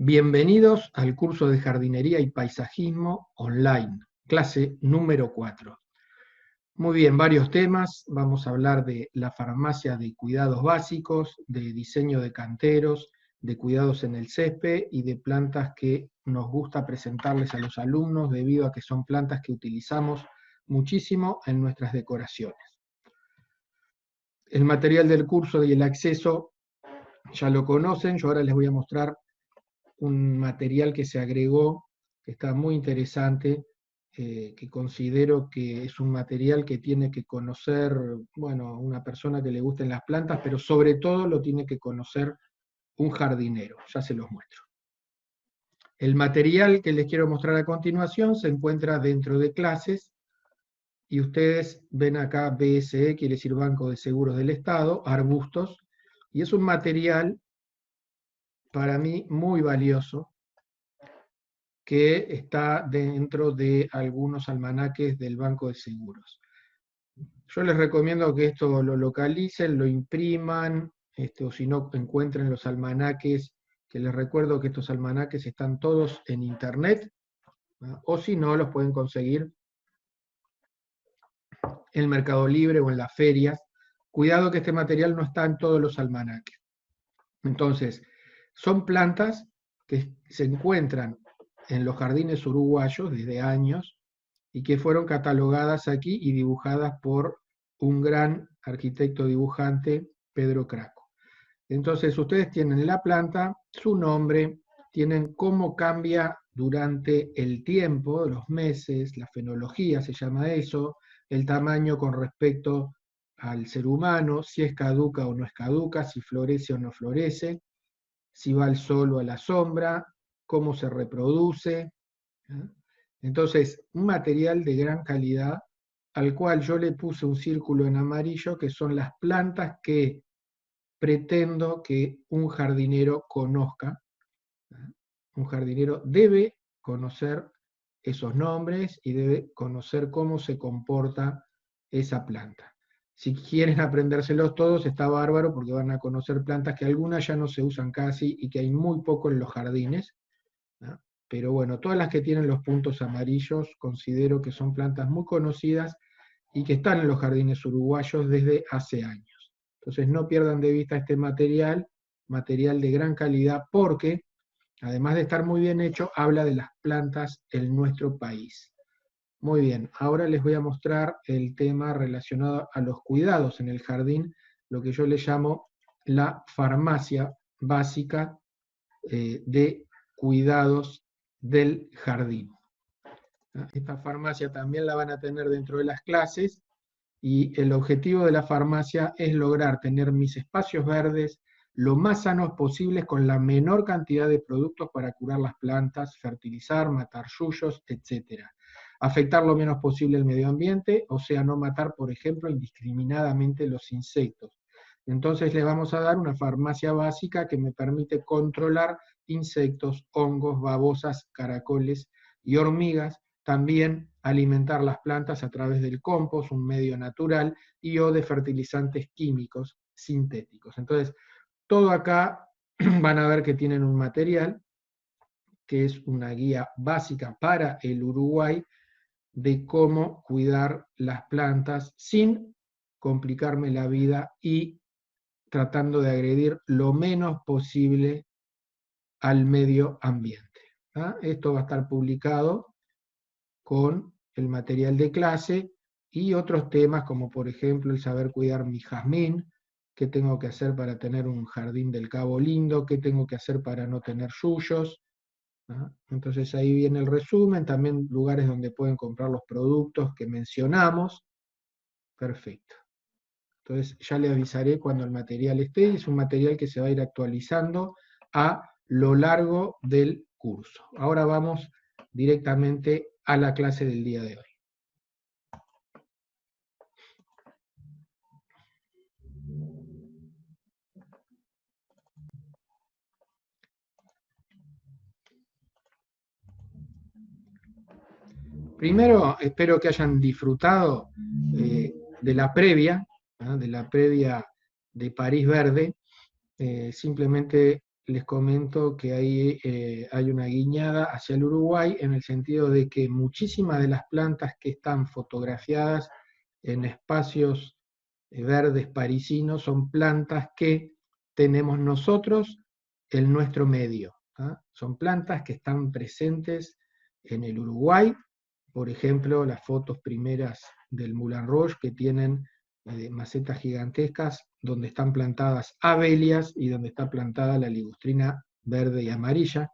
Bienvenidos al curso de jardinería y paisajismo online, clase número 4. Muy bien, varios temas. Vamos a hablar de la farmacia de cuidados básicos, de diseño de canteros, de cuidados en el césped y de plantas que nos gusta presentarles a los alumnos debido a que son plantas que utilizamos muchísimo en nuestras decoraciones. El material del curso y el acceso ya lo conocen. Yo ahora les voy a mostrar un material que se agregó, que está muy interesante, que considero que es un material que tiene que conocer, bueno, una persona que le gusten las plantas, pero sobre todo lo tiene que conocer un jardinero. Ya se los muestro. El material que les quiero mostrar a continuación se encuentra dentro de clases, y ustedes ven acá BSE, quiere decir Banco de Seguros del Estado, arbustos, y es un material para mí muy valioso, que está dentro de algunos almanaques del Banco de Seguros. Yo les recomiendo que esto lo localicen, lo impriman, o si no encuentren los almanaques, que les recuerdo que estos almanaques están todos en internet, ¿no? O si no, los pueden conseguir en Mercado Libre o en las ferias. Cuidado que este material no está en todos los almanaques. Entonces, son plantas que se encuentran en los jardines uruguayos desde años y que fueron catalogadas aquí y dibujadas por un gran arquitecto dibujante, Pedro Craco. Entonces ustedes tienen la planta, su nombre, tienen cómo cambia durante el tiempo, los meses, la fenología se llama eso, el tamaño con respecto al ser humano, si es caduca o no es caduca, si florece o no florece, si va al sol o a la sombra, cómo se reproduce. Entonces, un material de gran calidad al cual yo le puse un círculo en amarillo, que son las plantas que pretendo que un jardinero conozca. Un jardinero debe conocer esos nombres y debe conocer cómo se comporta esa planta. Si quieren aprendérselos todos, está bárbaro, porque van a conocer plantas que algunas ya no se usan casi y que hay muy poco en los jardines, ¿no? Pero bueno, todas las que tienen los puntos amarillos considero que son plantas muy conocidas y que están en los jardines uruguayos desde hace años. Entonces no pierdan de vista este material, material de gran calidad, porque además de estar muy bien hecho, habla de las plantas en nuestro país. Muy bien, ahora les voy a mostrar el tema relacionado a los cuidados en el jardín, lo que yo le llamo la farmacia básica de cuidados del jardín. Esta farmacia también la van a tener dentro de las clases, y el objetivo de la farmacia es lograr tener mis espacios verdes lo más sanos posibles con la menor cantidad de productos para curar las plantas, fertilizar, matar yuyos, etc. Afectar lo menos posible el medio ambiente, o sea, no matar, por ejemplo, indiscriminadamente los insectos. Entonces le vamos a dar una farmacia básica que me permite controlar insectos, hongos, babosas, caracoles y hormigas. También alimentar las plantas a través del compost, un medio natural, y o de fertilizantes químicos sintéticos. Entonces, todo acá van a ver que tienen un material que es una guía básica para el Uruguay de cómo cuidar las plantas sin complicarme la vida y tratando de agredir lo menos posible al medio ambiente. Esto va a estar publicado con el material de clase y otros temas como por ejemplo el saber cuidar mi jazmín, qué tengo que hacer para tener un jardín del Cabo lindo, qué tengo que hacer para no tener yuyos. Entonces ahí viene el resumen, también lugares donde pueden comprar los productos que mencionamos. Perfecto. Entonces ya le avisaré cuando el material esté, es un material que se va a ir actualizando a lo largo del curso. Ahora vamos directamente a la clase del día de hoy. Primero, espero que hayan disfrutado de la previa, de París Verde. Simplemente les comento que ahí hay una guiñada hacia el Uruguay en el sentido de que muchísimas de las plantas que están fotografiadas en espacios verdes parisinos son plantas que tenemos nosotros en nuestro medio. ¿Ah? Son plantas que están presentes en el Uruguay, por ejemplo, las fotos primeras del Moulin Rouge que tienen macetas gigantescas donde están plantadas abelias y donde está plantada la ligustrina verde y amarilla,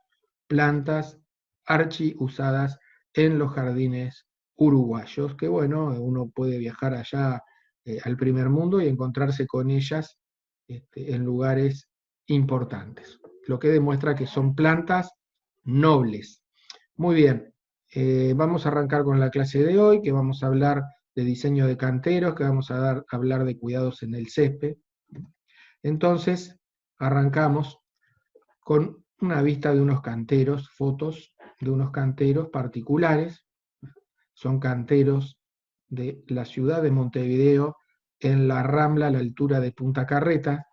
plantas archi usadas en los jardines uruguayos, que bueno, uno puede viajar allá al primer mundo y encontrarse con ellas en lugares importantes, lo que demuestra que son plantas nobles. Muy bien, vamos a arrancar con la clase de hoy, que vamos a hablar de diseño de canteros, que vamos a hablar de cuidados en el césped. Entonces, arrancamos con una vista de unos canteros, fotos de unos canteros particulares. Son canteros de la ciudad de Montevideo, en la Rambla, a la altura de Punta Carreta.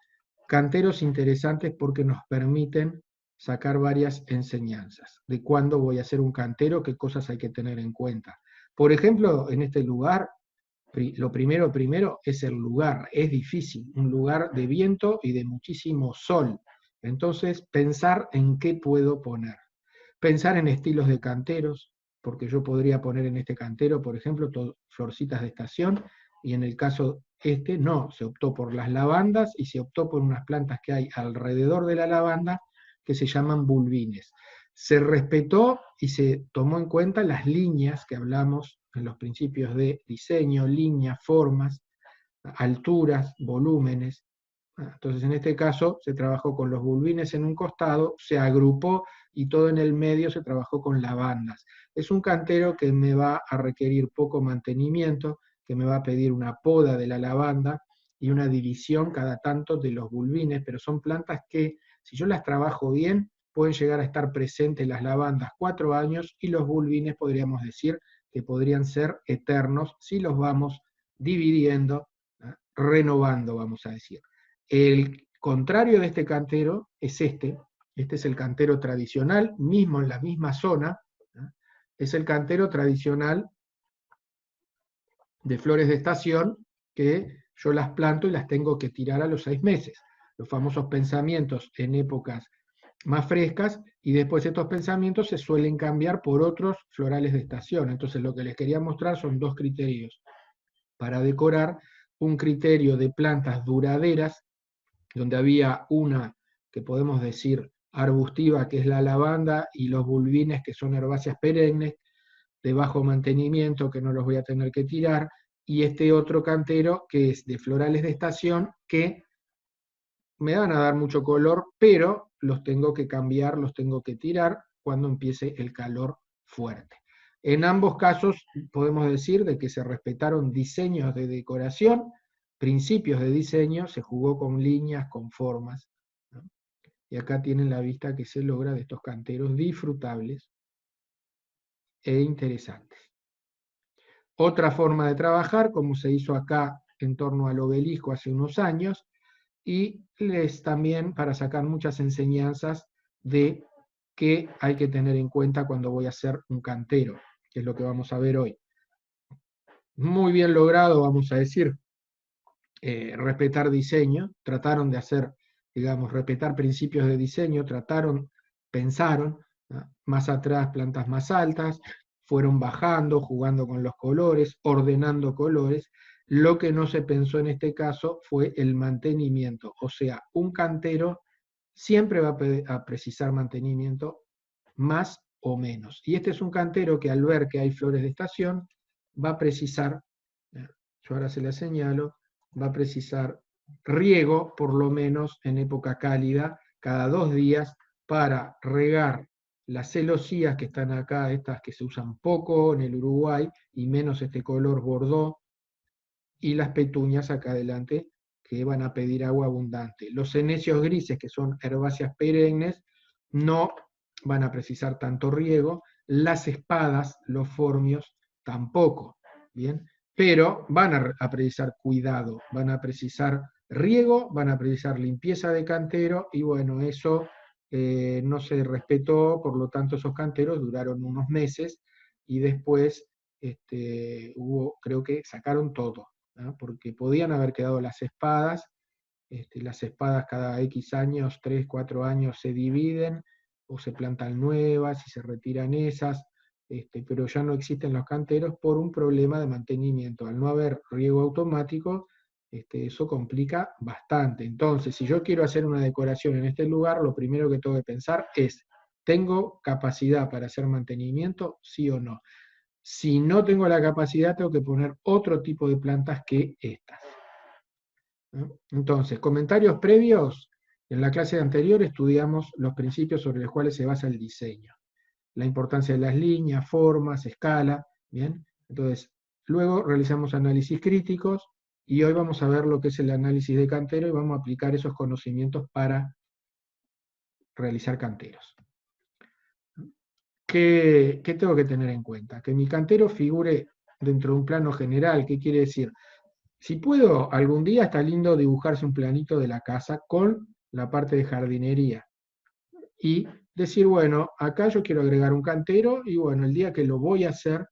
Canteros interesantes porque nos permiten sacar varias enseñanzas de cuándo voy a hacer un cantero, qué cosas hay que tener en cuenta. Por ejemplo, en este lugar, lo primero es el lugar, es difícil, un lugar de viento y de muchísimo sol. Entonces, pensar en qué puedo poner. Pensar en estilos de canteros, porque yo podría poner en este cantero, por ejemplo, florcitas de estación, y en el caso no, se optó por las lavandas y se optó por unas plantas que hay alrededor de la lavanda que se llaman bulbines. Se respetó y se tomó en cuenta las líneas que hablamos en los principios de diseño, líneas, formas, alturas, volúmenes. Entonces, en este caso, se trabajó con los bulbines en un costado, se agrupó y todo en el medio se trabajó con lavandas. Es un cantero que me va a requerir poco mantenimiento, que me va a pedir una poda de la lavanda y una división cada tanto de los bulbines, pero son plantas que, si yo las trabajo bien, pueden llegar a estar presentes las lavandas 4 años y los bulbines podríamos decir que podrían ser eternos si los vamos dividiendo, renovando, vamos a decir. El contrario de este cantero es este es el cantero tradicional, mismo en la misma zona, ¿no? Es el cantero tradicional de flores de estación que yo las planto y las tengo que tirar a los 6 meses. Los famosos pensamientos en épocas más frescas y después estos pensamientos se suelen cambiar por otros florales de estación. Entonces lo que les quería mostrar son dos criterios para decorar: un criterio de plantas duraderas, donde había una que podemos decir arbustiva, que es la lavanda, y los bulbines, que son herbáceas perennes, de bajo mantenimiento, que no los voy a tener que tirar, y este otro cantero, que es de florales de estación, que me van a dar mucho color, pero los tengo que cambiar, los tengo que tirar cuando empiece el calor fuerte. En ambos casos podemos decir de que se respetaron diseños de decoración, principios de diseño, se jugó con líneas, con formas, ¿no? Y acá tienen la vista que se logra de estos canteros disfrutables e interesantes. Otra forma de trabajar, como se hizo acá en torno al obelisco hace unos años, y también para sacar muchas enseñanzas de qué hay que tener en cuenta cuando voy a hacer un cantero, que es lo que vamos a ver hoy. Muy bien logrado, vamos a decir, respetar diseño, trataron de hacer, digamos, respetar principios de diseño, pensaron, ¿no? Más atrás plantas más altas, fueron bajando, jugando con los colores, ordenando colores. Lo que no se pensó en este caso fue el mantenimiento, o sea, un cantero siempre va a precisar mantenimiento, más o menos. Y este es un cantero que al ver que hay flores de estación, va a precisar, yo ahora se la señalo, va a precisar riego, por lo menos en época cálida, cada 2 días, para regar las celosías que están acá, estas que se usan poco en el Uruguay, y menos este color bordó, y las petunias acá adelante, que van a pedir agua abundante. Los cenecios grises, que son herbáceas perennes, no van a precisar tanto riego. Las espadas, los formios, tampoco, ¿bien? Pero van a precisar cuidado, van a precisar riego, van a precisar limpieza de cantero, y bueno, eso no se respetó, por lo tanto esos canteros duraron unos meses y después creo que sacaron todo, ¿no? Porque podían haber quedado las espadas cada X años, 3, 4 años se dividen o se plantan nuevas y se retiran esas, pero ya no existen los canteros por un problema de mantenimiento. Al no haber riego automático, eso complica bastante. Entonces, si yo quiero hacer una decoración en este lugar, lo primero que tengo que pensar es, ¿tengo capacidad para hacer mantenimiento? ¿Sí o no? Si no tengo la capacidad, tengo que poner otro tipo de plantas que estas, ¿no? Entonces, comentarios previos. En la clase anterior estudiamos los principios sobre los cuales se basa el diseño. La importancia de las líneas, formas, escala, ¿bien? Entonces, luego realizamos análisis críticos y hoy vamos a ver lo que es el análisis de cantero y vamos a aplicar esos conocimientos para realizar canteros. ¿Qué tengo que tener en cuenta? Que mi cantero figure dentro de un plano general. ¿Qué quiere decir? Si puedo, algún día está lindo dibujarse un planito de la casa con la parte de jardinería y decir, bueno, acá yo quiero agregar un cantero y bueno, el día que lo voy a hacer,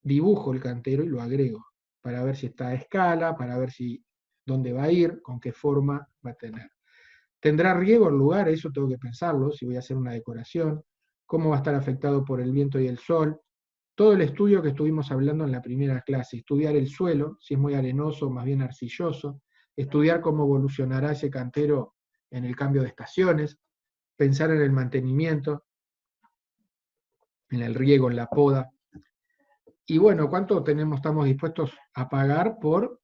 dibujo el cantero y lo agrego para ver si está a escala, para ver si dónde va a ir, con qué forma va a tener. ¿Tendrá riego el lugar? Eso tengo que pensarlo, si voy a hacer una decoración, cómo va a estar afectado por el viento y el sol. Todo el estudio que estuvimos hablando en la primera clase, estudiar el suelo, si es muy arenoso o más bien arcilloso, estudiar cómo evolucionará ese cantero en el cambio de estaciones, pensar en el mantenimiento, en el riego, en la poda. Y bueno, ¿cuánto estamos dispuestos a pagar por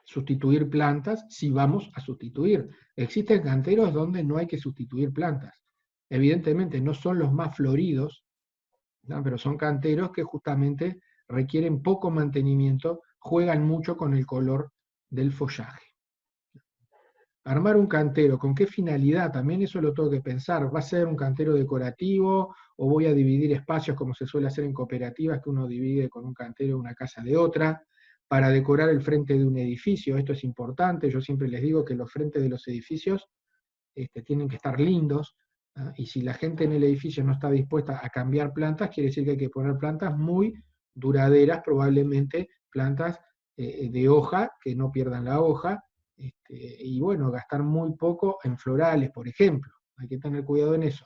sustituir plantas si vamos a sustituir? Existen canteros donde no hay que sustituir plantas. Evidentemente no son los más floridos, ¿no? Pero son canteros que justamente requieren poco mantenimiento, juegan mucho con el color del follaje. Armar un cantero, ¿con qué finalidad? También eso lo tengo que pensar. ¿Va a ser un cantero decorativo o voy a dividir espacios como se suele hacer en cooperativas, que uno divide con un cantero una casa de otra, para decorar el frente de un edificio? Esto es importante. Yo siempre les digo que los frentes de los edificios tienen que estar lindos, ¿ah? Y si la gente en el edificio no está dispuesta a cambiar plantas, quiere decir que hay que poner plantas muy duraderas, probablemente plantas de hoja, que no pierdan la hoja, y bueno, gastar muy poco en florales, por ejemplo. Hay que tener cuidado en eso.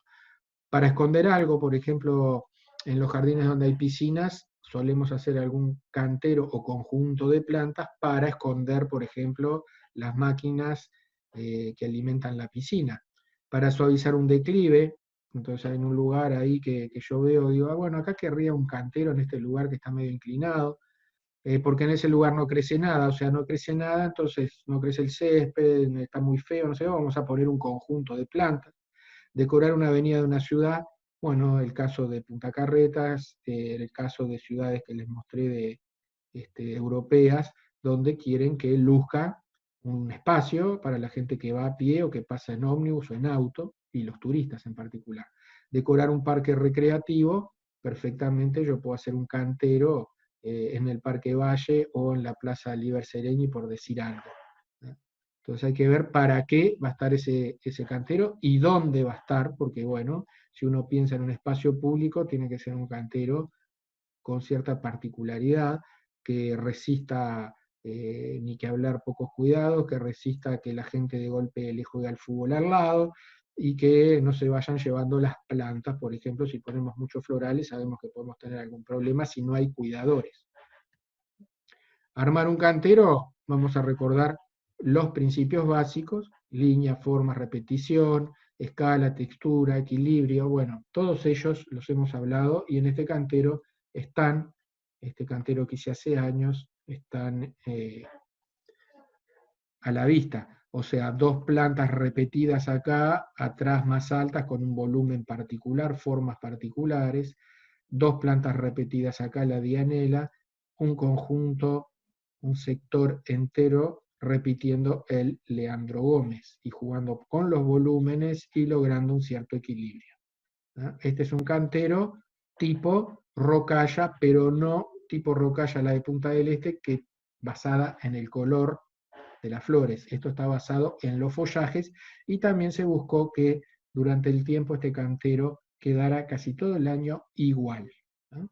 Para esconder algo, por ejemplo, en los jardines donde hay piscinas, solemos hacer algún cantero o conjunto de plantas para esconder, por ejemplo, las máquinas que alimentan la piscina. Para suavizar un declive, entonces en un lugar ahí que yo veo, digo, bueno, acá querría un cantero en este lugar que está medio inclinado, porque en ese lugar no crece nada, o sea, no crece nada, entonces no crece el césped, está muy feo, no sé, vamos a poner un conjunto de plantas. Decorar una avenida de una ciudad, bueno, el caso de Punta Carretas, el caso de ciudades que les mostré europeas, donde quieren que luzca un espacio para la gente que va a pie o que pasa en ómnibus o en auto, y los turistas en particular. Decorar un parque recreativo, perfectamente yo puedo hacer un cantero en el Parque Valle o en la Plaza Liber Seregni, por decir algo, ¿no? Entonces hay que ver para qué va a estar ese cantero y dónde va a estar, porque bueno, si uno piensa en un espacio público, tiene que ser un cantero con cierta particularidad, que resista, ni que hablar, pocos cuidados, que resista que la gente de golpe le juegue al fútbol al lado, y que no se vayan llevando las plantas. Por ejemplo, si ponemos muchos florales, sabemos que podemos tener algún problema si no hay cuidadores. Armar un cantero, vamos a recordar los principios básicos: línea, forma, repetición, escala, textura, equilibrio. Bueno, todos ellos los hemos hablado y en este cantero están, este cantero que hice hace años, están a la vista. O sea, dos plantas repetidas acá, atrás más altas con un volumen particular, formas particulares, dos plantas repetidas acá, la dianela, un conjunto, un sector entero repitiendo el Leandro Gómez y jugando con los volúmenes y logrando un cierto equilibrio, ¿no? Este es un cantero tipo rocalla, pero no tipo rocalla la de Punta del Este, que basada en el color de las flores. Esto está basado en los follajes y también se buscó que durante el tiempo este cantero quedará casi todo el año igual, ¿no?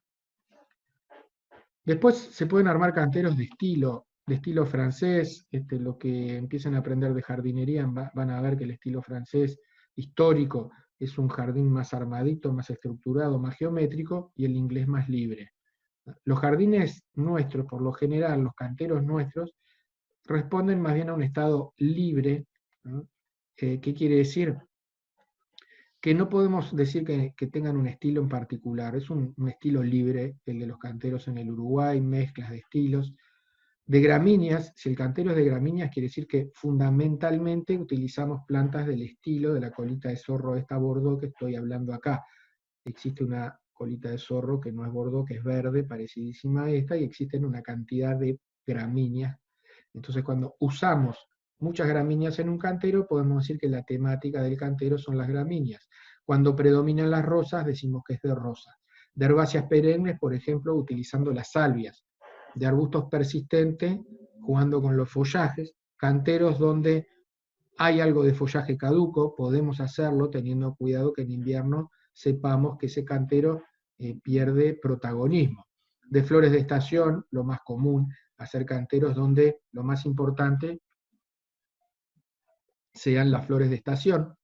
Después se pueden armar canteros de estilo francés. Lo que empiecen a aprender de jardinería van a ver que el estilo francés histórico es un jardín más armadito, más estructurado, más geométrico, y el inglés más libre. Los jardines nuestros, por lo general, los canteros nuestros, responden más bien a un estado libre, ¿no? ¿Qué quiere decir? Que no podemos decir que tengan un estilo en particular, es un estilo libre el de los canteros en el Uruguay, mezclas de estilos. De gramíneas, si el cantero es de gramíneas, quiere decir que fundamentalmente utilizamos plantas del estilo de la colita de zorro esta Bordeaux que estoy hablando acá. Existe una colita de zorro que no es Bordeaux, que es verde, parecidísima a esta, y existen una cantidad de gramíneas. Entonces, cuando usamos muchas gramíneas en un cantero, podemos decir que la temática del cantero son las gramíneas. Cuando predominan las rosas, decimos que es de rosas. De herbáceas perennes, por ejemplo, utilizando las salvias. De arbustos persistentes, jugando con los follajes. Canteros donde hay algo de follaje caduco, podemos hacerlo teniendo cuidado que en invierno sepamos que ese cantero pierde protagonismo. De flores de estación, lo más común, hacer canteros donde lo más importante sean las flores de estación,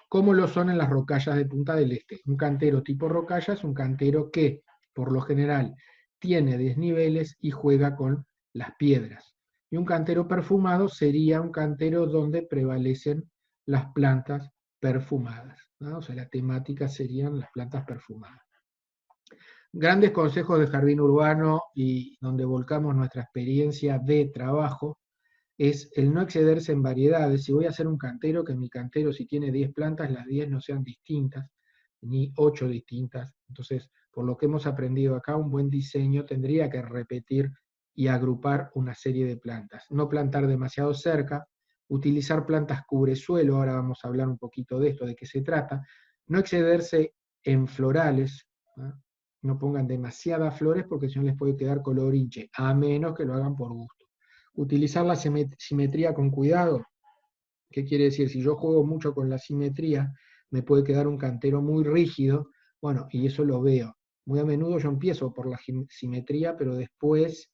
como lo son en las rocallas de Punta del Este. Un cantero tipo rocalla es un cantero que, por lo general, tiene desniveles y juega con las piedras. Y un cantero perfumado sería un cantero donde prevalecen las plantas perfumadas, ¿no? O sea, la temática serían las plantas perfumadas. Grandes consejos de jardín urbano y donde volcamos nuestra experiencia de trabajo es el no excederse en variedades. Si voy a hacer un cantero, que mi cantero, si tiene 10 plantas, las 10 no sean distintas, ni 8 distintas. Entonces, por lo que hemos aprendido acá, un buen diseño tendría que repetir y agrupar una serie de plantas. No plantar demasiado cerca, utilizar plantas cubresuelo, ahora vamos a hablar un poquito de esto, de qué se trata. No excederse en florales, ¿no? No pongan demasiadas flores porque si no les puede quedar colorinche, a menos que lo hagan por gusto. Utilizar la simetría con cuidado. ¿Qué quiere decir? Si yo juego mucho con la simetría, me puede quedar un cantero muy rígido, bueno, y eso lo veo. Muy a menudo yo empiezo por la simetría, pero después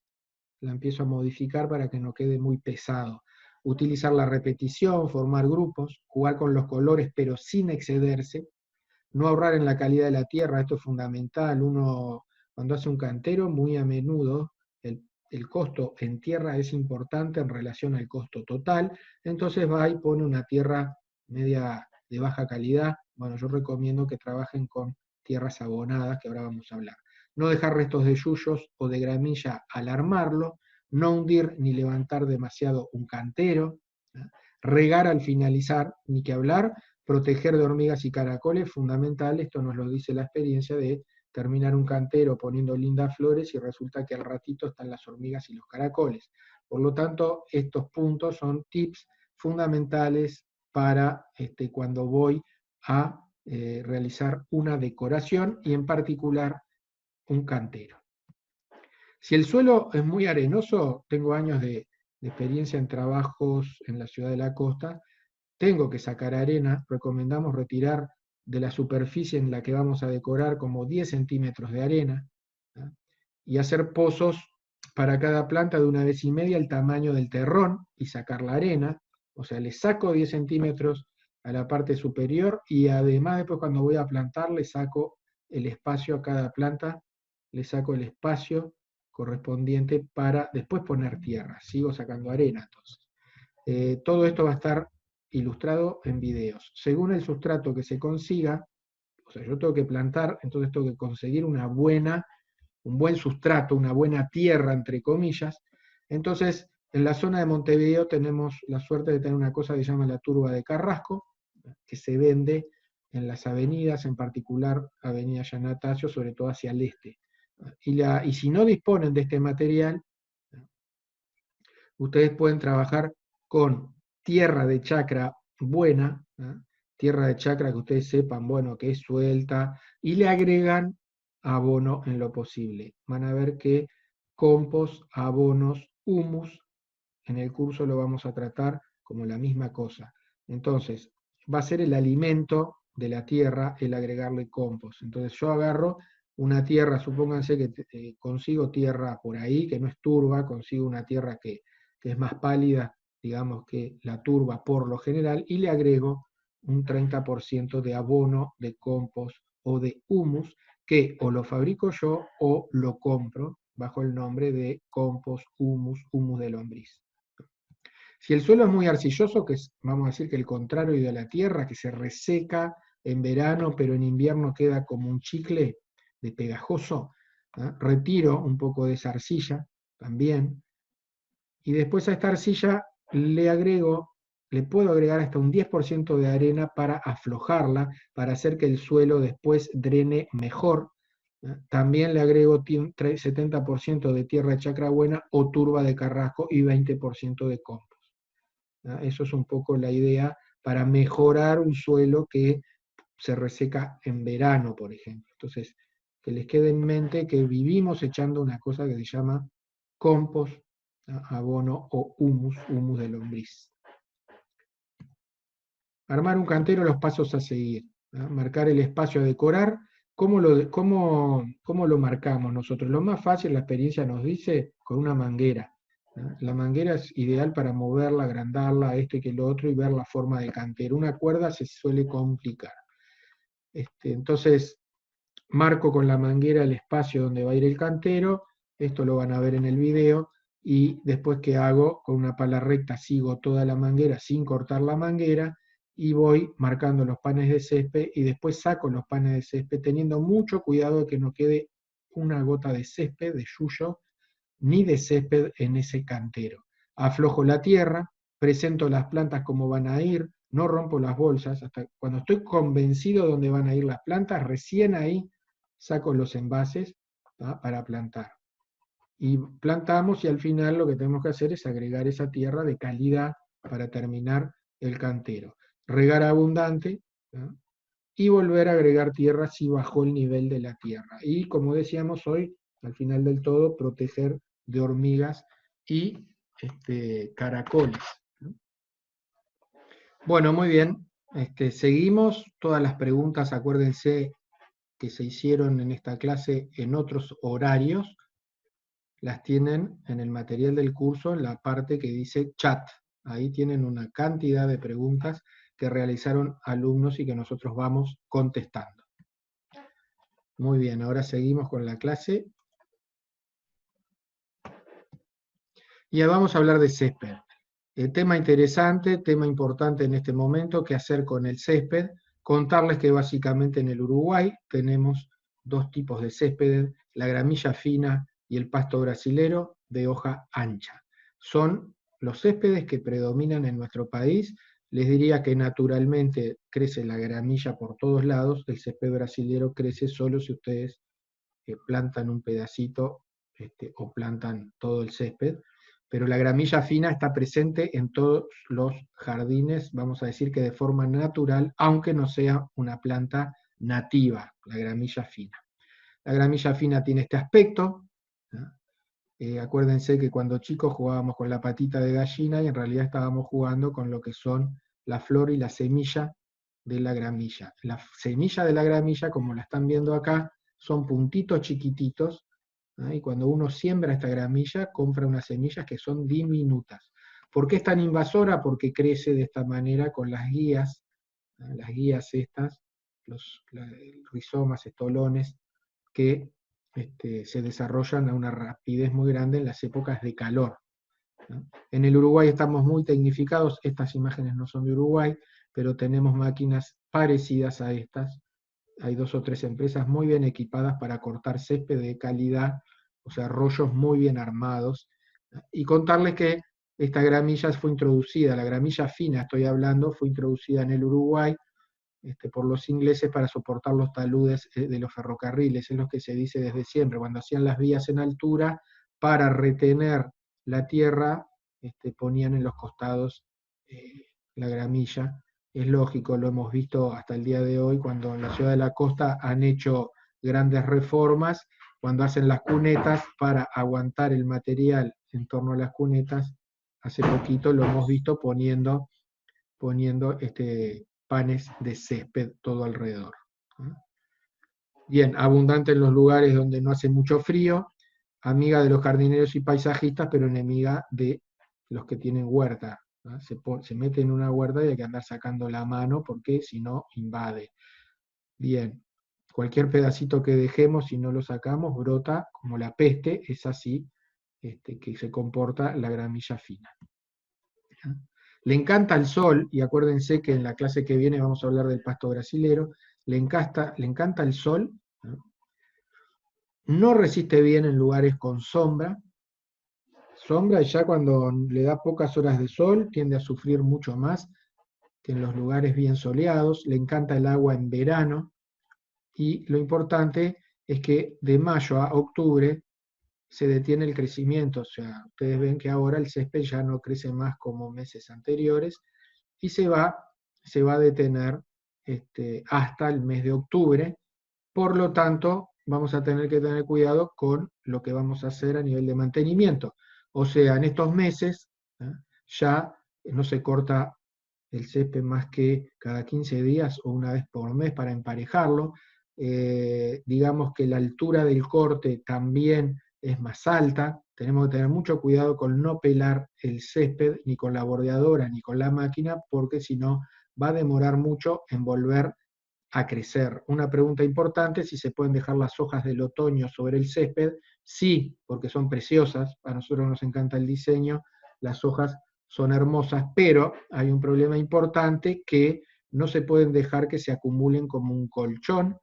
la empiezo a modificar para que no quede muy pesado. Utilizar la repetición, formar grupos, jugar con los colores, pero sin excederse. No ahorrar en la calidad de la tierra, esto es fundamental. Uno, cuando hace un cantero, muy a menudo el costo en tierra es importante en relación al costo total, entonces va y pone una tierra media de baja calidad. Bueno, yo recomiendo que trabajen con tierras abonadas, que ahora vamos a hablar. No dejar restos de yuyos o de gramilla al armarlo, no hundir ni levantar demasiado un cantero, ¿eh? Regar al finalizar, ni que hablar, proteger de hormigas y caracoles, fundamental, esto nos lo dice la experiencia de terminar un cantero poniendo lindas flores y resulta que al ratito están las hormigas y los caracoles. Por lo tanto, estos puntos son tips fundamentales para cuando voy a realizar una decoración y en particular un cantero. Si el suelo es muy arenoso, tengo años de experiencia en trabajos en la ciudad de la costa, tengo que sacar arena, recomendamos retirar de la superficie en la que vamos a decorar como 10 centímetros de arena, ¿no? Y hacer pozos para cada planta de 1,5 veces el tamaño del terrón y sacar la arena, o sea, le saco 10 centímetros a la parte superior y además después cuando voy a plantar le saco el espacio a cada planta, le saco el espacio correspondiente para después poner tierra, sigo sacando arena entonces. Todo esto va a estar ilustrado en videos. Según el sustrato que se consiga, o sea, yo tengo que plantar, entonces tengo que conseguir un buen sustrato, una buena tierra, entre comillas. Entonces, en la zona de Montevideo tenemos la suerte de tener una cosa que se llama la turba de Carrasco, que se vende en las avenidas, en particular Avenida Yanatacio, sobre todo hacia el este. Y si no disponen de este material, ustedes pueden trabajar con tierra de chacra buena, ¿eh? Tierra de chacra que ustedes sepan, bueno, que es suelta, y le agregan abono en lo posible. Van a ver que compost, abonos, humus, en el curso lo vamos a tratar como la misma cosa. Entonces, va a ser el alimento de la tierra el agregarle compost. Entonces yo agarro una tierra, supónganse que consigo tierra por ahí, que no es turba, consigo una tierra que es más pálida, digamos que la turba por lo general, y le agrego un 30% de abono, de compost o de humus, que o lo fabrico yo o lo compro bajo el nombre de compost, humus de lombriz. Si el suelo es muy arcilloso, que es, vamos a decir que el contrario de la tierra, que se reseca en verano, pero en invierno queda como un chicle de pegajoso, ¿eh? Retiro un poco de esa arcilla también, y después a esta arcilla le puedo agregar hasta un 10% de arena para aflojarla, para hacer que el suelo después drene mejor. También le agrego 70% de tierra de chacra buena o turba de carrasco y 20% de compost. Eso es un poco la idea para mejorar un suelo que se reseca en verano, por ejemplo. Entonces, que les quede en mente que vivimos echando una cosa que se llama compost, abono o humus de lombriz. Armar un cantero, los pasos a seguir. Marcar el espacio a decorar. ¿Cómo lo marcamos nosotros? Lo más fácil, la experiencia nos dice, con una manguera. La manguera es ideal para moverla, agrandarla, que lo otro, y ver la forma del cantero. Una cuerda se suele complicar. Entonces, marco con la manguera el espacio donde va a ir el cantero, esto lo van a ver en el video, y después que hago, con una pala recta sigo toda la manguera sin cortar la manguera, y voy marcando los panes de césped, y después saco los panes de césped, teniendo mucho cuidado de que no quede una gota de césped, de yuyo, ni de césped en ese cantero. Aflojo la tierra, presento las plantas como van a ir, no rompo las bolsas, hasta cuando estoy convencido de dónde van a ir las plantas, recién ahí saco los envases para plantar. Y plantamos, y al final lo que tenemos que hacer es agregar esa tierra de calidad para terminar el cantero. Regar abundante, ¿no? Y volver a agregar tierra si bajó el nivel de la tierra. Y como decíamos hoy, al final del todo, proteger de hormigas y caracoles. Bueno, muy bien. Seguimos. Todas las preguntas, acuérdense que se hicieron en esta clase en otros horarios, las tienen en el material del curso, en la parte que dice chat. Ahí tienen una cantidad de preguntas que realizaron alumnos y que nosotros vamos contestando. Muy bien, ahora seguimos con la clase. Y vamos a hablar de césped. Tema interesante, tema importante en este momento, qué hacer con el césped. Contarles que básicamente en el Uruguay tenemos dos tipos de césped, la gramilla fina y el pasto brasilero de hoja ancha. Son los céspedes que predominan en nuestro país. Les diría que naturalmente crece la gramilla por todos lados, el césped brasilero crece solo si ustedes plantan un pedacito o plantan todo el césped, pero la gramilla fina está presente en todos los jardines, vamos a decir que de forma natural, aunque no sea una planta nativa, la gramilla fina. La gramilla fina tiene este aspecto, ¿no? Acuérdense que cuando chicos jugábamos con la patita de gallina y en realidad estábamos jugando con lo que son la flor y la semilla de la gramilla. La semilla de la gramilla, como la están viendo acá, son puntitos chiquititos, ¿no? Y cuando uno siembra esta gramilla, compra unas semillas que son diminutas. ¿Por qué es tan invasora? Porque crece de esta manera con las guías, ¿no? Las guías estas, los rizomas, estolones, que se desarrollan a una rapidez muy grande en las épocas de calor, ¿no? En el Uruguay estamos muy tecnificados, estas imágenes no son de Uruguay, pero tenemos máquinas parecidas a estas. Hay 2 o 3 empresas muy bien equipadas para cortar césped de calidad, o sea, rollos muy bien armados. Y contarles que esta gramilla fue introducida, la gramilla fina estoy hablando, fue introducida en el Uruguay por los ingleses para soportar los taludes de los ferrocarriles, es lo que se dice desde siempre, cuando hacían las vías en altura, para retener la tierra, ponían en los costados la gramilla. Es lógico, lo hemos visto hasta el día de hoy, cuando en la ciudad de la costa han hecho grandes reformas, cuando hacen las cunetas para aguantar el material en torno a las cunetas, hace poquito lo hemos visto poniendo panes de césped todo alrededor. Bien, abundante en los lugares donde no hace mucho frío, amiga de los jardineros y paisajistas, pero enemiga de los que tienen huerta. Se mete en una huerta y hay que andar sacando la mano porque si no invade. Bien, cualquier pedacito que dejemos, si no lo sacamos, brota como la peste, es así que se comporta la gramilla fina. Le encanta el sol, y acuérdense que en la clase que viene vamos a hablar del pasto brasilero, le encanta el sol, no resiste bien en lugares con sombra, y ya cuando le da pocas horas de sol tiende a sufrir mucho más que en los lugares bien soleados, le encanta el agua en verano, y lo importante es que de mayo a octubre se detiene el crecimiento, o sea, ustedes ven que ahora el césped ya no crece más como meses anteriores, y se va a detener hasta el mes de octubre. Por lo tanto, vamos a tener que tener cuidado con lo que vamos a hacer a nivel de mantenimiento. O sea, en estos meses ya no se corta el césped más que cada 15 días o una vez por mes para emparejarlo. Digamos que la altura del corte también es más alta. Tenemos que tener mucho cuidado con no pelar el césped ni con la bordeadora ni con la máquina, porque si no va a demorar mucho en volver a crecer. Una pregunta importante: si se pueden dejar las hojas del otoño sobre el césped. Sí, porque son preciosas, a nosotros nos encanta el diseño, las hojas son hermosas, pero hay un problema importante, que no se pueden dejar que se acumulen como un colchón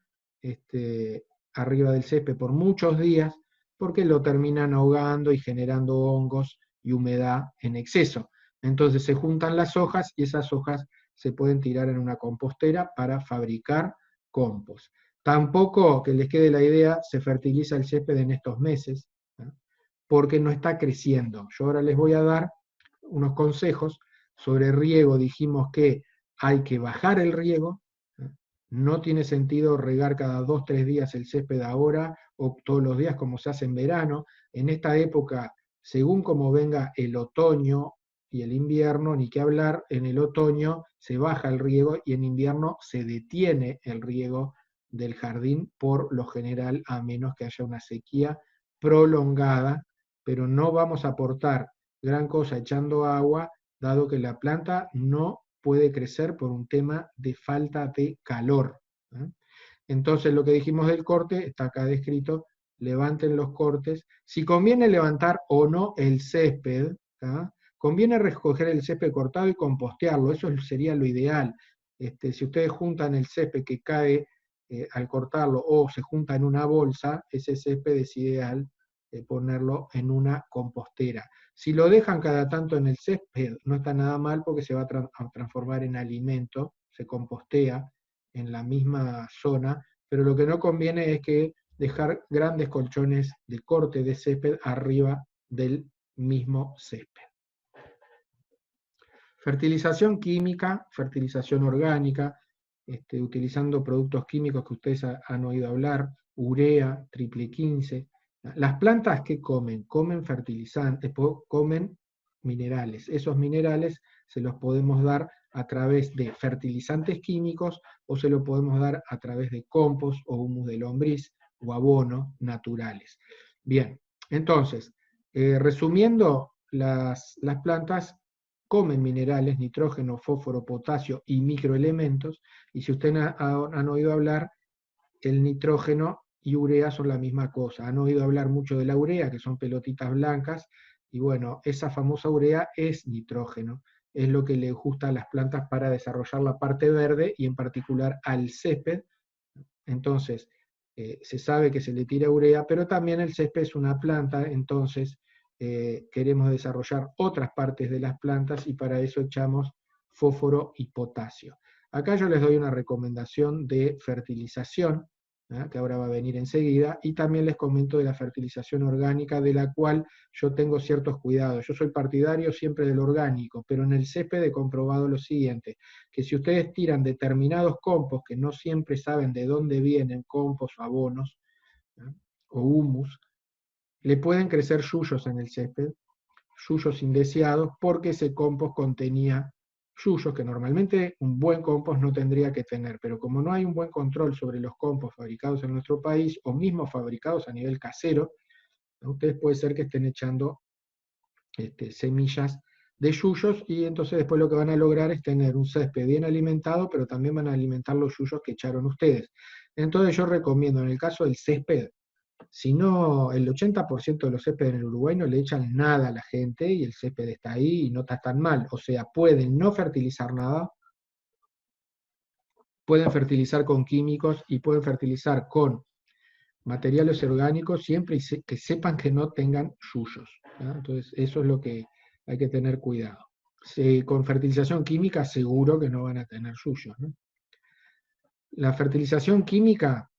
arriba del césped por muchos días, porque lo terminan ahogando y generando hongos y humedad en exceso. Entonces se juntan las hojas y esas hojas se pueden tirar en una compostera para fabricar compost. Tampoco, que les quede la idea, se fertiliza el césped en estos meses, ¿no? Porque no está creciendo. Yo ahora les voy a dar unos consejos sobre riego. Dijimos que hay que bajar el riego, ¿no? No tiene sentido regar cada 2-3 días el césped ahora o todos los días como se hace en verano. En esta época, según como venga el otoño y el invierno, ni que hablar, en el otoño se baja el riego y en invierno se detiene el riego del jardín por lo general, a menos que haya una sequía prolongada, pero no vamos a aportar gran cosa echando agua, dado que la planta no puede crecer por un tema de falta de calor. Entonces, lo que dijimos del corte está acá descrito: levanten los cortes. Si conviene levantar o no el césped, conviene recoger el césped cortado y compostearlo, eso sería lo ideal. Si ustedes juntan el césped que cae al cortarlo, o se junta en una bolsa, ese césped es ideal ponerlo en una compostera. Si lo dejan cada tanto en el césped, no está nada mal, porque se va a transformar en alimento, se compostea en la misma zona, pero lo que no conviene es que dejar grandes colchones de corte de césped arriba del mismo césped. Fertilización química, fertilización orgánica, utilizando productos químicos que ustedes han oído hablar: urea, triple 15. Las plantas, ¿qué comen? Comen fertilizantes, comen minerales. Esos minerales se los podemos dar a través de fertilizantes químicos, o se lo podemos dar a través de compost o humus de lombriz o abono naturales. Bien, entonces, resumiendo, las plantas comen minerales: nitrógeno, fósforo, potasio y microelementos. Y si ustedes han oído hablar, el nitrógeno y urea son la misma cosa. Han oído hablar mucho de la urea, que son pelotitas blancas, y bueno, esa famosa urea es nitrógeno, es lo que le gusta a las plantas para desarrollar la parte verde, y en particular al césped. Entonces, se sabe que se le tira urea, pero también el césped es una planta, entonces queremos desarrollar otras partes de las plantas, y para eso echamos fósforo y potasio. Acá yo les doy una recomendación de fertilización, que ahora va a venir enseguida, y también les comento de la fertilización orgánica, de la cual yo tengo ciertos cuidados. Yo soy partidario siempre del orgánico, pero en el césped he comprobado lo siguiente: que si ustedes tiran determinados compost, que no siempre saben de dónde vienen, compost o abonos, o humus, le pueden crecer yuyos en el césped, yuyos indeseados, porque ese compost contenía yuyos, que normalmente un buen compost no tendría que tener, pero como no hay un buen control sobre los compost fabricados en nuestro país, o mismos fabricados a nivel casero, ustedes puede ser que estén echando semillas de yuyos, y entonces después lo que van a lograr es tener un césped bien alimentado, pero también van a alimentar los yuyos que echaron ustedes. Entonces yo recomiendo, en el caso del césped, si no, el 80% de los céspedes en el Uruguay no le echan nada a la gente y el césped está ahí y no está tan mal. O sea, pueden no fertilizar nada, pueden fertilizar con químicos y pueden fertilizar con materiales orgánicos siempre que sepan que no tengan yuyos. ¿Ya? Entonces, eso es lo que hay que tener cuidado. Con fertilización química seguro que no van a tener yuyos, ¿no? La fertilización química,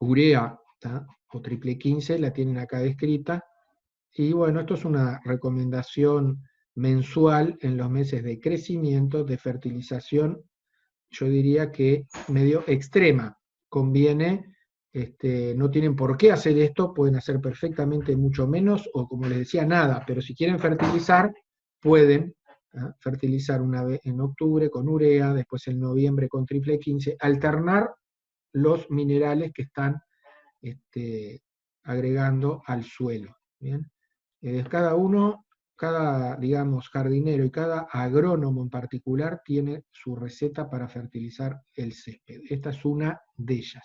urea, ¿tá? O triple 15, la tienen acá descrita. Y bueno, esto es una recomendación mensual en los meses de crecimiento, de fertilización, yo diría que medio extrema. Conviene, no tienen por qué hacer esto, pueden hacer perfectamente mucho menos o como les decía, nada, pero si quieren fertilizar, pueden fertilizar una vez en octubre con urea, después en noviembre con triple 15, alternar los minerales que están agregando al suelo. ¿Bien? Cada, digamos, jardinero y cada agrónomo en particular tiene su receta para fertilizar el césped. Esta es una de ellas.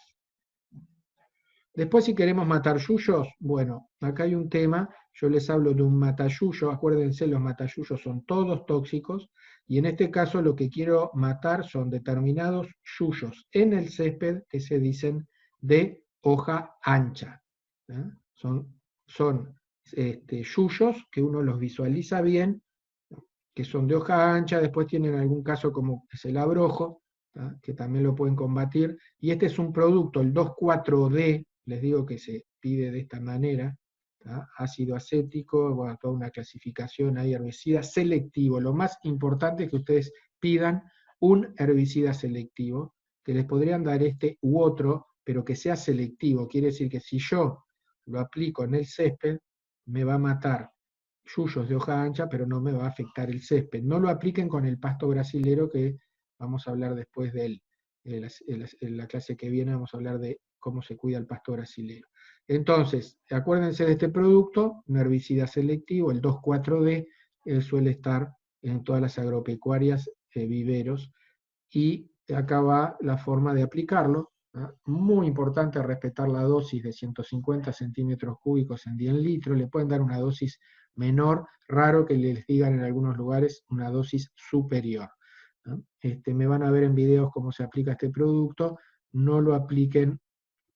Después, si queremos matar yuyos, bueno, acá hay un tema, yo les hablo de un matayuyo, acuérdense, los matayuyos son todos tóxicos, y en este caso lo que quiero matar son determinados yuyos en el césped que se dicen de hoja ancha. ¿Eh? Son yuyos que uno los visualiza bien, que son de hoja ancha, después tienen algún caso como es el abrojo, que también lo pueden combatir, y este es un producto, el 2,4-D, les digo que se pide de esta manera, ácido acético, bueno, toda una clasificación ahí, herbicida selectivo. Lo más importante es que ustedes pidan un herbicida selectivo, que les podrían dar este u otro, pero que sea selectivo. Quiere decir que si yo lo aplico en el césped, me va a matar yuyos de hoja ancha, pero no me va a afectar el césped. No lo apliquen con el pasto brasilero, que vamos a hablar después de él. En la clase que viene vamos a hablar de cómo se cuida el pasto brasilero. Entonces, acuérdense de este producto, un herbicida selectivo, el 2,4-D, suele estar en todas las agropecuarias, viveros, y acá va la forma de aplicarlo. Muy importante respetar la dosis de 150 centímetros cúbicos en 10 litros, le pueden dar una dosis menor, raro que les digan en algunos lugares una dosis superior. ¿No? Me van a ver en videos cómo se aplica este producto, no lo apliquen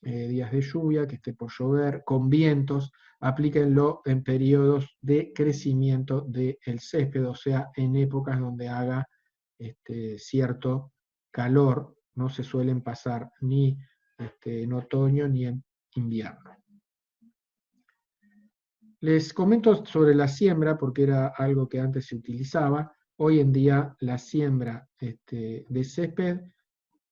días de lluvia, que esté por llover, con vientos, aplíquenlo en periodos de crecimiento del césped, o sea, en épocas donde haga cierto calor, no se suelen pasar ni en otoño ni en invierno. Les comento sobre la siembra, porque era algo que antes se utilizaba. Hoy en día la siembra de césped,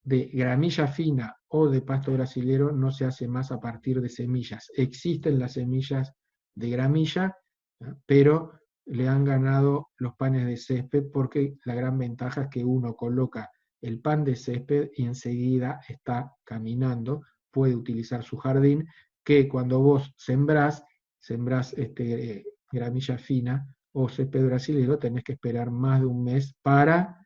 de gramilla fina o de pasto brasilero no se hace más a partir de semillas. Existen las semillas de gramilla, pero le han ganado los panes de césped, porque la gran ventaja es que uno coloca el pan de césped y enseguida está caminando, puede utilizar su jardín, que cuando vos sembrás gramilla fina o césped brasilero, tenés que esperar más de un mes para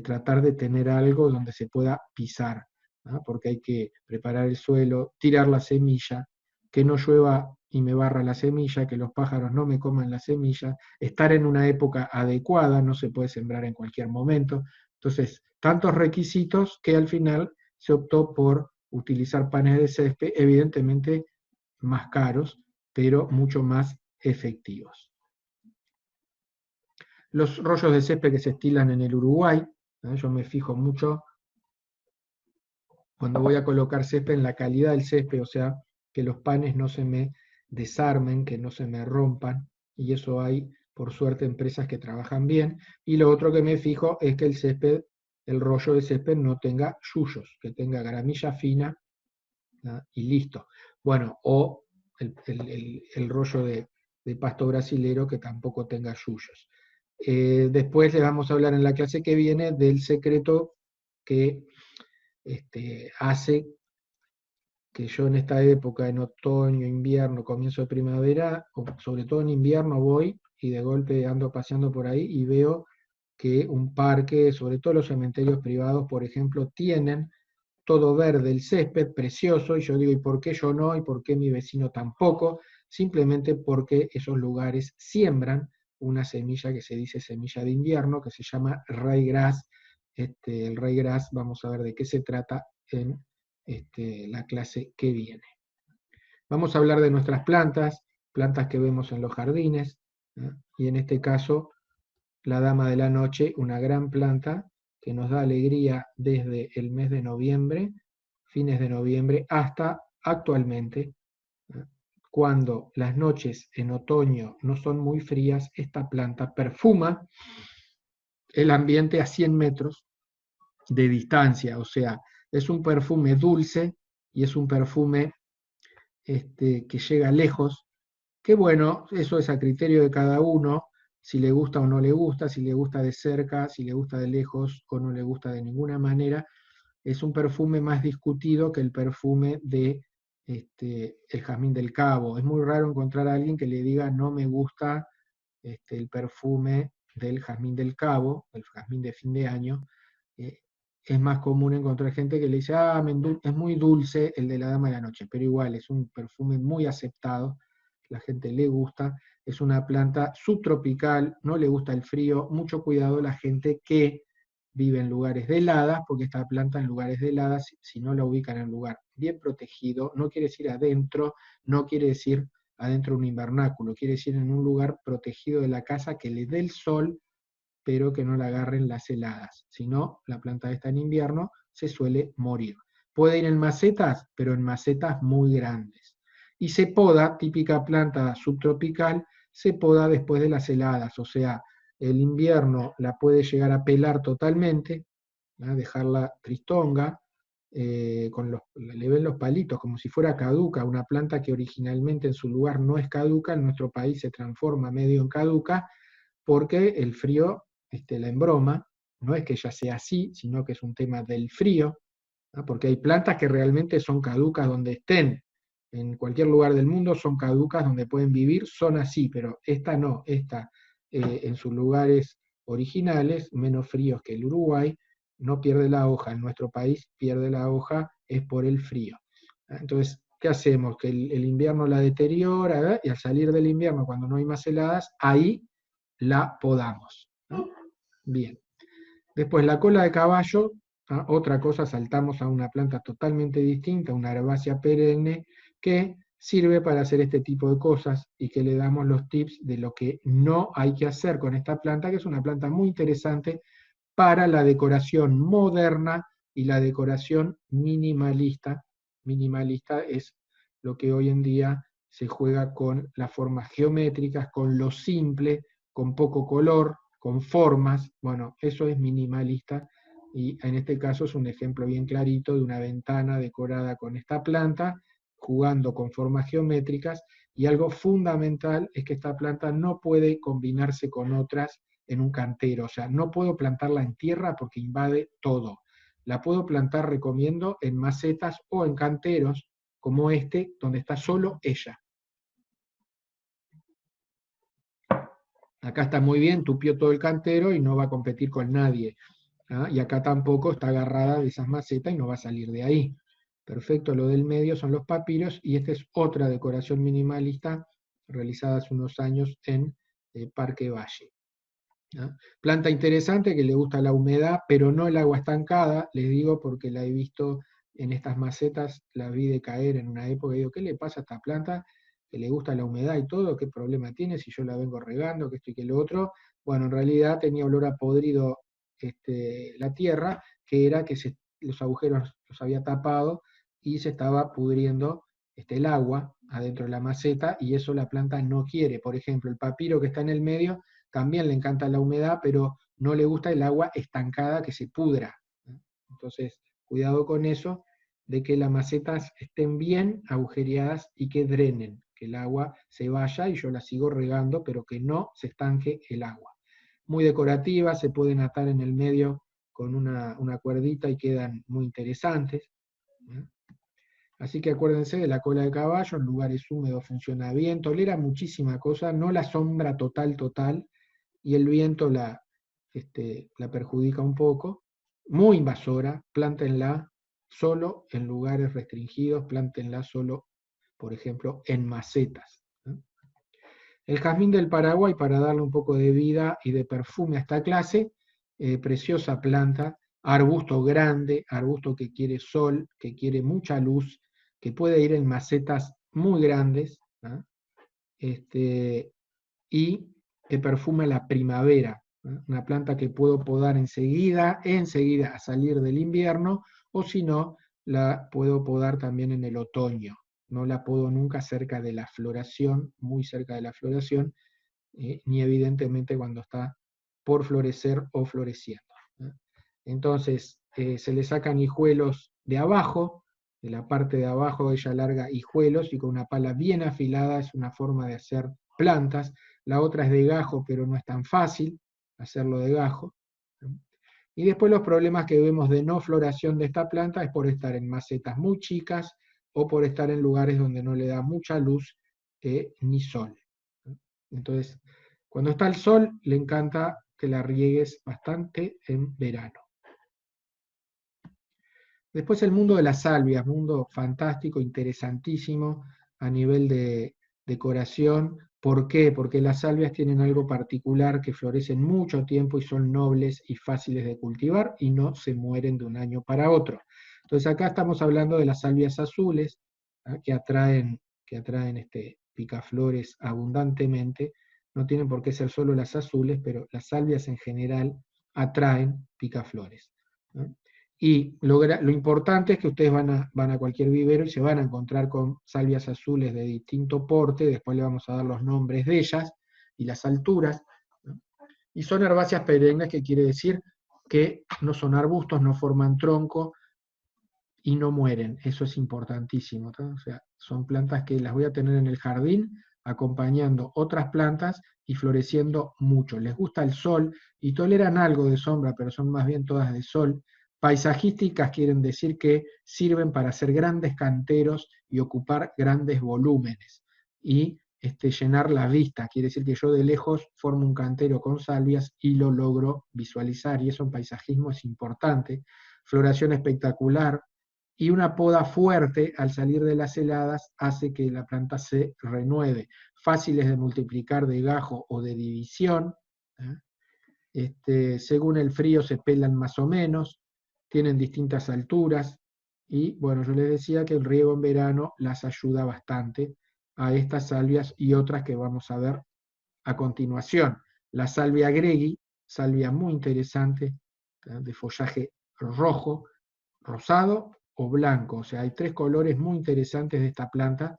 tratar de tener algo donde se pueda pisar, ¿no? Porque hay que preparar el suelo, tirar la semilla, que no llueva y me barra la semilla, que los pájaros no me coman la semilla, estar en una época adecuada, no se puede sembrar en cualquier momento. Entonces, tantos requisitos que al final se optó por utilizar panes de césped, evidentemente más caros, pero mucho más efectivos. Los rollos de césped que se estilan en el Uruguay, yo me fijo mucho cuando voy a colocar césped en la calidad del césped, o sea, que los panes no se me desarmen, que no se me rompan, y eso hay, por suerte, empresas que trabajan bien. Y lo otro que me fijo es que el césped, el rollo de césped no tenga yuyos, que tenga gramilla fina, ¿no? Y listo. Bueno, o el rollo de pasto brasilero que tampoco tenga yuyos. Después les vamos a hablar en la clase que viene del secreto que hace que yo en esta época, en otoño, invierno, comienzo de primavera, sobre todo en invierno voy y de golpe ando paseando por ahí y veo que un parque, sobre todo los cementerios privados, por ejemplo, tienen todo verde, el césped precioso, y yo digo, ¿y por qué yo no? ¿Y por qué mi vecino tampoco? Simplemente porque esos lugares siembran una semilla que se dice semilla de invierno, que se llama ryegrass. El ryegrass, vamos a ver de qué se trata en la clase que viene. Vamos a hablar de nuestras plantas, plantas que vemos en los jardines, ¿no? Y en este caso, la dama de la noche, una gran planta que nos da alegría desde el mes de noviembre, fines de noviembre, hasta actualmente, ¿no? Cuando las noches en otoño no son muy frías, esta planta perfuma el ambiente a 100 metros de distancia, o sea, es un perfume dulce y es un perfume que llega lejos, que bueno, eso es a criterio de cada uno, si le gusta o no le gusta, si le gusta de cerca, si le gusta de lejos o no le gusta de ninguna manera. Es un perfume más discutido que el perfume de el jazmín del Cabo. Es muy raro encontrar a alguien que le diga no me gusta el perfume del jazmín del Cabo, el jazmín de fin de año. eh, es más común encontrar gente que le dice, ah, es muy dulce el de la Dama de la Noche, pero igual es un perfume muy aceptado, la gente le gusta, es una planta subtropical, no le gusta el frío, mucho cuidado la gente que vive en lugares de heladas, porque esta planta en lugares de heladas, si no la ubican en un lugar bien protegido, no quiere decir adentro, no quiere decir adentro de un invernáculo, quiere decir en un lugar protegido de la casa que le dé el sol, pero que no la agarren las heladas. Si no, la planta está en invierno, se suele morir. Puede ir en macetas, pero en macetas muy grandes. Y se poda, típica planta subtropical, se poda después de las heladas, o sea, el invierno la puede llegar a pelar totalmente, ¿no? Dejarla tristonga, le ven los palitos como si fuera caduca, una planta que originalmente en su lugar no es caduca, en nuestro país se transforma medio en caduca, porque el frío la embroma, no es que ya sea así, sino que es un tema del frío, ¿no? Porque hay plantas que realmente son caducas donde estén, en cualquier lugar del mundo son caducas donde pueden vivir, son así, pero esta no, esta en sus lugares originales, menos fríos que el Uruguay, no pierde la hoja, en nuestro país pierde la hoja, es por el frío. Entonces, ¿qué hacemos? Que el invierno la deteriora, ¿verdad? Y al salir del invierno, cuando no hay más heladas, ahí la podamos, ¿no? Bien. Después la cola de caballo, otra cosa, saltamos a una planta totalmente distinta, una herbácea perenne, que sirve para hacer este tipo de cosas y que le damos los tips de lo que no hay que hacer con esta planta, que es una planta muy interesante para la decoración moderna y la decoración minimalista. Minimalista es lo que hoy en día se juega con las formas geométricas, con lo simple, con poco color, con formas. Bueno, eso es minimalista y en este caso es un ejemplo bien clarito de una ventana decorada con esta planta, jugando con formas geométricas, y algo fundamental es que esta planta no puede combinarse con otras en un cantero, o sea, no puedo plantarla en tierra porque invade todo. La puedo plantar, recomiendo, en macetas o en canteros como este, donde está solo ella. Acá está muy bien, tupió todo el cantero y no va a competir con nadie. ¿Ah? Y acá tampoco está agarrada de esas macetas y no va a salir de ahí. Perfecto, lo del medio son los papiros y esta es otra decoración minimalista realizada hace unos años en Parque Valle. ¿No? Planta interesante que le gusta la humedad, pero no el agua estancada, les digo porque la he visto en estas macetas, la vi de caer en una época y digo, ¿qué le pasa a esta planta? Que le gusta la humedad y todo, ¿qué problema tiene si yo la vengo regando, que esto y que lo otro? Bueno, en realidad tenía olor a podrido la tierra, que era que los agujeros los había tapado y se estaba pudriendo el agua adentro de la maceta y eso la planta no quiere. Por ejemplo, el papiro que está en el medio también le encanta la humedad, pero no le gusta el agua estancada que se pudra, ¿no? Entonces, cuidado con eso, de que las macetas estén bien agujereadas y que drenen, que el agua se vaya y yo la sigo regando, pero que no se estanque el agua. muy decorativas, se pueden atar en el medio con una cuerdita y quedan muy interesantes. ¿Eh? Así que acuérdense de la cola de caballo, en lugares húmedos funciona bien, tolera muchísima cosa, no la sombra total, y el viento la perjudica un poco. Muy invasora, plántenla solo en lugares restringidos, plántenla solo, por ejemplo, en macetas. ¿No? El jazmín del Paraguay, para darle un poco de vida y de perfume a esta clase, preciosa planta, arbusto grande, arbusto que quiere sol, que quiere mucha luz, que puede ir en macetas muy grandes, ¿no? Y que perfuma la primavera, ¿no? Una planta que puedo podar enseguida a salir del invierno, o si no, la puedo podar también en el otoño. No la podo nunca cerca de la floración, muy cerca de la floración, ni evidentemente cuando está por florecer o floreciendo, ¿no? Entonces, se le sacan hijuelos de abajo, de la parte de abajo ella larga hijuelos y con una pala bien afilada es una forma de hacer plantas. La otra es de gajo, pero no es tan fácil hacerlo de gajo, ¿no? Y después los problemas que vemos de no floración de esta planta es por estar en macetas muy chicas o por estar en lugares donde no le da mucha luz ni sol, ¿no? Entonces, cuando está el sol, le encanta que la riegues bastante en verano. Después el mundo de las salvias, mundo fantástico, interesantísimo a nivel de decoración. ¿Por qué? Porque las salvias tienen algo particular, que florecen mucho tiempo y son nobles y fáciles de cultivar y no se mueren de un año para otro. Entonces acá estamos hablando de las salvias azules, ¿ah? que atraen picaflores abundantemente. No tienen por qué ser solo las azules, pero las salvias en general atraen picaflores, ¿no? Y lo importante es que ustedes van a cualquier vivero y se van a encontrar con salvias azules de distinto porte, después le vamos a dar los nombres de ellas y las alturas, ¿no? Y son herbáceas perennes, que quiere decir que no son arbustos, no forman tronco y no mueren. Eso es importantísimo, ¿no? O sea, son plantas que las voy a tener en el jardín acompañando otras plantas y floreciendo mucho. Les gusta el sol y toleran algo de sombra, pero son más bien todas de sol. Paisajísticas quieren decir que sirven para hacer grandes canteros y ocupar grandes volúmenes. Y llenar la vista, quiere decir que yo de lejos formo un cantero con salvias y lo logro visualizar, y eso en paisajismo es importante. Floración espectacular, y una poda fuerte al salir de las heladas hace que la planta se renueve. Fáciles de multiplicar de gajo o de división, según el frío se pelan más o menos, tienen distintas alturas, y bueno, yo les decía que el riego en verano las ayuda bastante a estas salvias y otras que vamos a ver a continuación. La salvia gregui, salvia muy interesante, de follaje rojo, rosado o blanco. O sea, hay tres colores muy interesantes de esta planta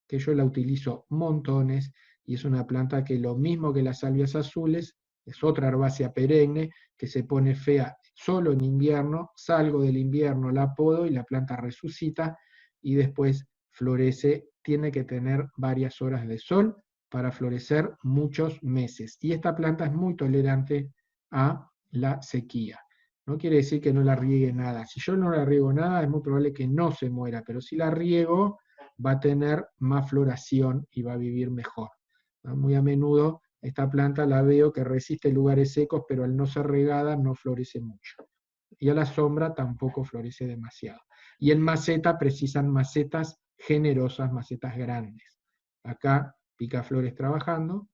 que yo la utilizo montones, y es una planta que, lo mismo que las salvias azules, es otra herbácea perenne que se pone fea solo en invierno. Salgo del invierno, la podo y la planta resucita y después florece. Tiene que tener varias horas de sol para florecer muchos meses. Y esta planta es muy tolerante a la sequía. No quiere decir que no la riegue nada. Si yo no la riego nada, es muy probable que no se muera, pero si la riego, va a tener más floración y va a vivir mejor, ¿no? Muy a menudo esta planta la veo que resiste lugares secos, pero al no ser regada no florece mucho. Y a la sombra tampoco florece demasiado. Y en maceta precisan macetas generosas, macetas grandes. Acá picaflores trabajando,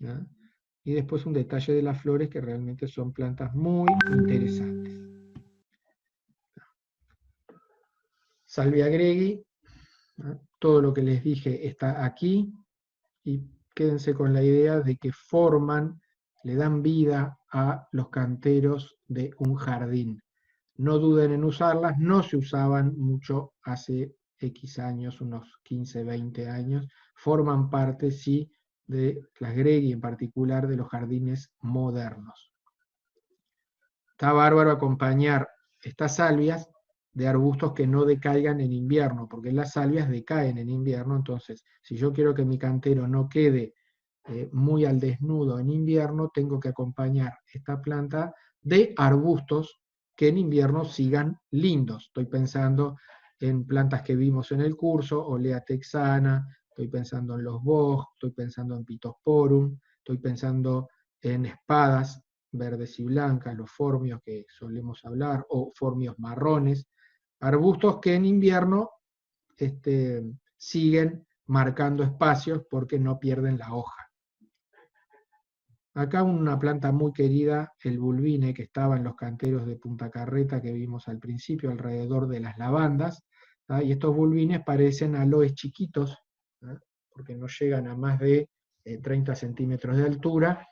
¿no? Y después un detalle de las flores, que realmente son plantas muy interesantes. Salvia gregui, ¿no? Todo lo que les dije está aquí, y quédense con la idea de que le dan vida a los canteros de un jardín. No duden en usarlas, no se usaban mucho hace X años, unos 15, 20 años, forman parte, sí, de las gregui, en particular de los jardines modernos. Está bárbaro acompañar estas salvias de arbustos que no decaigan en invierno, porque las salvias decaen en invierno. Entonces, si yo quiero que mi cantero no quede muy al desnudo en invierno, tengo que acompañar esta planta de arbustos que en invierno sigan lindos. Estoy pensando en plantas que vimos en el curso, Olea texana, estoy pensando en los boj, estoy pensando en Pittosporum, estoy pensando en espadas verdes y blancas, los formios que solemos hablar, o formios marrones, arbustos que en invierno siguen marcando espacios porque no pierden la hoja. Acá una planta muy querida, el bulbine, que estaba en los canteros de Punta Carreta que vimos al principio, alrededor de las lavandas, ¿tá? Y estos bulbines parecen aloes chiquitos, ¿tá? Porque no llegan a más de 30 centímetros de altura,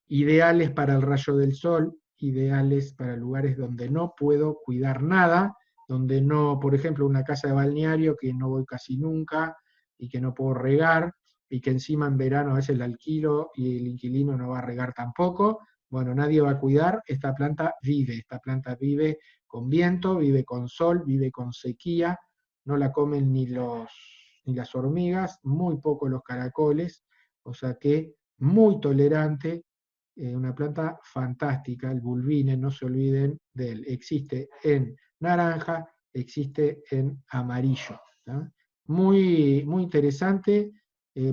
ideales para el rayo del sol, ideales para lugares donde no puedo cuidar nada, donde no, por ejemplo, una casa de balneario que no voy casi nunca y que no puedo regar, y que encima en verano a veces la alquilo y el inquilino no va a regar tampoco. Bueno, nadie va a cuidar, esta planta vive con viento, vive con sol, vive con sequía, no la comen ni las hormigas, muy poco los caracoles, o sea que muy tolerante, una planta fantástica, el bulbine, no se olviden de él. Existe en naranja, existe en amarillo. ¿tá? Muy, muy interesante,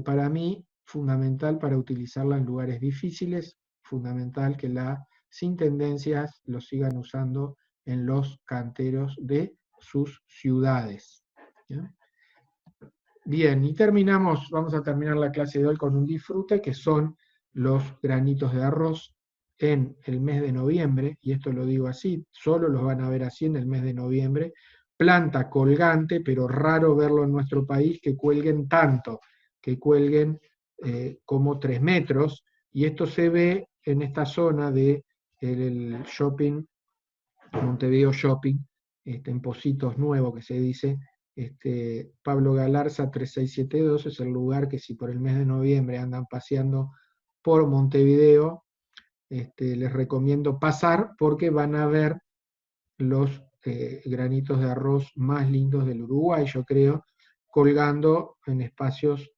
para mí fundamental para utilizarla en lugares difíciles, fundamental que las intendencias lo sigan usando en los canteros de sus ciudades. ¿ya? Bien, y terminamos, vamos a terminar la clase de hoy con un disfrute que son los granitos de arroz en el mes de noviembre, y esto lo digo así, solo los van a ver así en el mes de noviembre, planta colgante, pero raro verlo en nuestro país que cuelguen tanto, que cuelguen como 3 metros, y esto se ve en esta zona de el shopping, Montevideo Shopping, en Positos Nuevo que se dice, Pablo Galarza 3672 es el lugar que si por el mes de noviembre andan paseando por Montevideo, les recomiendo pasar porque van a ver los granitos de arroz más lindos del Uruguay, yo creo, colgando en espacios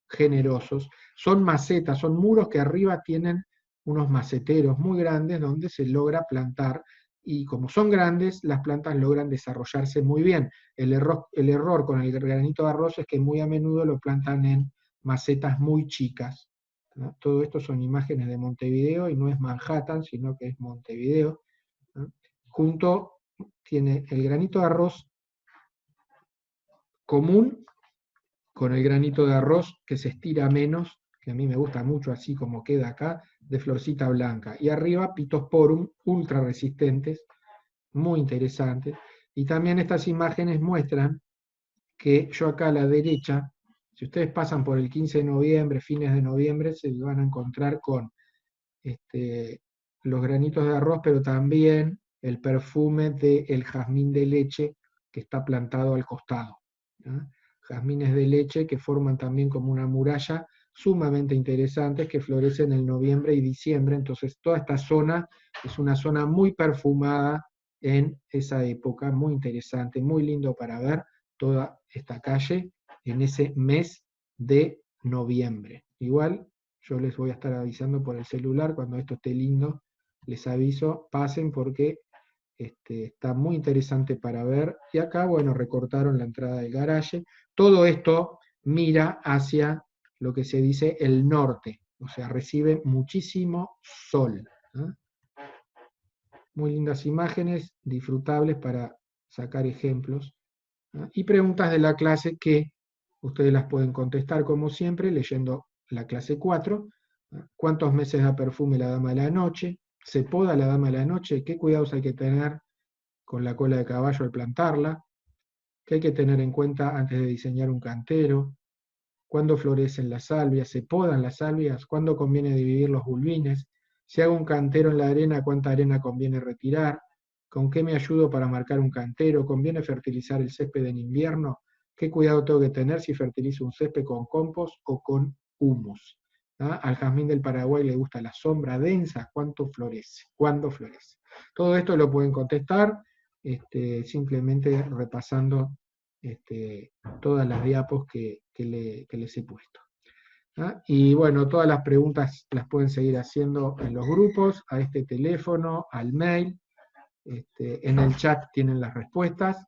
generosos. Son macetas, son muros que arriba tienen unos maceteros muy grandes donde se logra plantar, y como son grandes, las plantas logran desarrollarse muy bien. El error con el granito de arroz es que muy a menudo lo plantan en macetas muy chicas. ¿no? Todo esto son imágenes de Montevideo y no es Manhattan, sino que es Montevideo. ¿no? Junto tiene el granito de arroz común con el granito de arroz que se estira menos, que a mí me gusta mucho así como queda acá, de florcita blanca. Y arriba Pittosporum, ultra resistentes, muy interesantes. Y también estas imágenes muestran que yo acá a la derecha, si ustedes pasan por el 15 de noviembre, fines de noviembre, se van a encontrar con los granitos de arroz, pero también el perfume del jazmín de leche que está plantado al costado. ¿ya? Jazmines de leche que forman también como una muralla, sumamente interesantes, que florecen en noviembre y diciembre. Entonces toda esta zona es una zona muy perfumada en esa época, muy interesante, muy lindo para ver toda esta calle en ese mes de noviembre. Igual yo les voy a estar avisando por el celular cuando esto esté lindo, les aviso, pasen porque está muy interesante para ver. Y acá, bueno, recortaron la entrada del garaje. Todo esto mira hacia lo que se dice el norte, o sea, recibe muchísimo sol. ¿eh? Muy lindas imágenes, disfrutables para sacar ejemplos. Y preguntas de la clase que ustedes las pueden contestar como siempre leyendo la clase 4. ¿Cuántos meses da perfume la dama de la noche? ¿Se poda la dama de la noche? ¿Qué cuidados hay que tener con la cola de caballo al plantarla? ¿Qué hay que tener en cuenta antes de diseñar un cantero? ¿Cuándo florecen las salvias? ¿Se podan las salvias? ¿Cuándo conviene dividir los bulbines? Si hago un cantero en la arena, ¿cuánta arena conviene retirar? ¿Con qué me ayudo para marcar un cantero? ¿Conviene fertilizar el césped en invierno? ¿Qué cuidado tengo que tener si fertilizo un césped con compost o con humus? ¿Ah? Al jazmín del Paraguay le gusta la sombra densa. ¿Cuánto florece? ¿Cuándo florece? Todo esto lo pueden contestar simplemente repasando todas las diapos que les he puesto. ¿ah? Y bueno, todas las preguntas las pueden seguir haciendo en los grupos, a este teléfono, al mail, en el chat tienen las respuestas.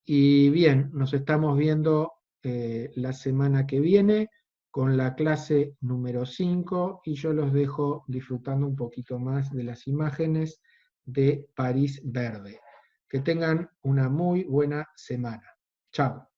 Y bien, nos estamos viendo la semana que viene con la clase número 5 y yo los dejo disfrutando un poquito más de las imágenes de París Verde. Que tengan una muy buena semana. Chao.